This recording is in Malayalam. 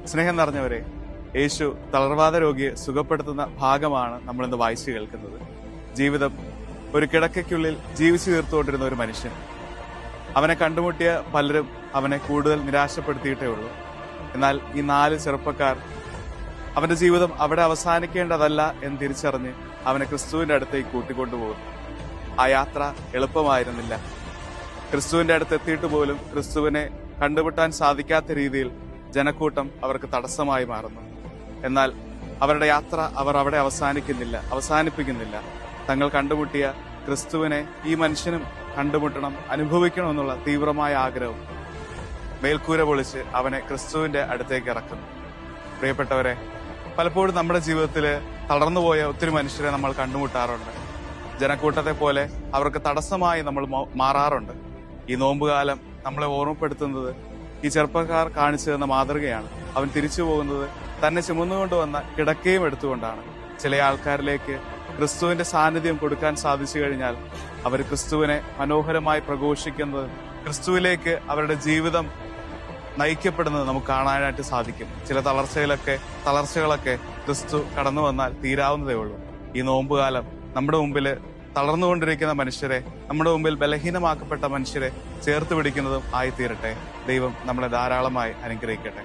സ്നേഹം നിറഞ്ഞവരെ, യേശു തളർവാദ രോഗിയെ സുഖപ്പെടുത്തുന്ന ഭാഗമാണ് നമ്മൾ ഇന്ന് വായിച്ചു കേൾക്കുന്നത്. ജീവിതം ഒരു കിടക്കയ്ക്കുള്ളിൽ ജീവിച്ചു തീർത്തുകൊണ്ടിരുന്ന ഒരു മനുഷ്യൻ. അവനെ കണ്ടുമുട്ടിയ പലരും അവനെ കൂടുതൽ നിരാശപ്പെടുത്തിയിട്ടേ ഉള്ളൂ. എന്നാൽ ഈ 4 ചെറുപ്പക്കാർ അവന്റെ ജീവിതം അവിടെ അവസാനിക്കേണ്ടതല്ല എന്ന് തിരിച്ചറിഞ്ഞ് അവനെ ക്രിസ്തുവിന്റെ അടുത്തേക്ക് കൂട്ടിക്കൊണ്ടുപോകുന്നു. ആ യാത്ര എളുപ്പമായിരുന്നില്ല. ക്രിസ്തുവിന്റെ അടുത്ത് എത്തിയിട്ട് പോലും ക്രിസ്തുവിനെ കണ്ടുമുട്ടാൻ സാധിക്കാത്ത രീതിയിൽ ജനക്കൂട്ടം അവർക്ക് തടസ്സമായി മാറുന്നു. എന്നാൽ അവരുടെ യാത്ര അവർ അവിടെ അവസാനിപ്പിക്കുന്നില്ല. തങ്ങൾ കണ്ടുമുട്ടിയ ക്രിസ്തുവിനെ ഈ മനുഷ്യനും കണ്ടുമുട്ടണം, അനുഭവിക്കണമെന്നുള്ള തീവ്രമായ ആഗ്രഹം മേൽക്കൂര പൊളിച്ച് അവനെ ക്രിസ്തുവിന്റെ അടുത്തേക്ക് ഇറക്കുന്നു. പ്രിയപ്പെട്ടവരെ, പലപ്പോഴും നമ്മുടെ ജീവിതത്തിൽ തളർന്നുപോയ ഒത്തിരി മനുഷ്യരെ നമ്മൾ കണ്ടുമുട്ടാറുണ്ട്. ജനക്കൂട്ടത്തെ പോലെ അവർക്ക് തടസ്സമായി നമ്മൾ മാറാറുണ്ട്. ഈ നോമ്പുകാലം നമ്മളെ ഓർമ്മപ്പെടുത്തുന്നത് ഈ ചെറുപ്പക്കാർ കാണിച്ചു തന്ന മാതൃകയാണ്. അവൻ തിരിച്ചു പോകുന്നത് തന്നെ ചുമന്നുകൊണ്ടുവന്ന കിടക്കയും എടുത്തുകൊണ്ടാണ്. ചില ആൾക്കാരിലേക്ക് ക്രിസ്തുവിന്റെ സാന്നിധ്യം കൊടുക്കാൻ സാധിച്ചു കഴിഞ്ഞാൽ അവർ ക്രിസ്തുവിനെ മനോഹരമായി പ്രഘോഷിക്കുന്നത്, ക്രിസ്തുവിലേക്ക് അവരുടെ ജീവിതം നയിക്കപ്പെടുന്നത് നമുക്ക് കാണാനായിട്ട് സാധിക്കും. ചില തളർച്ചകളൊക്കെ ക്രിസ്തു കടന്നു വന്നാൽ തീരാവുന്നതേ ഉള്ളൂ. ഈ നോമ്പുകാലം നമ്മുടെ മുമ്പിൽ തളർന്നുകൊണ്ടിരിക്കുന്ന മനുഷ്യരെ, നമ്മുടെ മുമ്പിൽ ബലഹീനമാക്കപ്പെട്ട മനുഷ്യരെ ചേർത്ത് പിടിക്കുന്നതും ആയിത്തീരട്ടെ. ദൈവം നമ്മളെ ധാരാളമായി അനുഗ്രഹിക്കട്ടെ.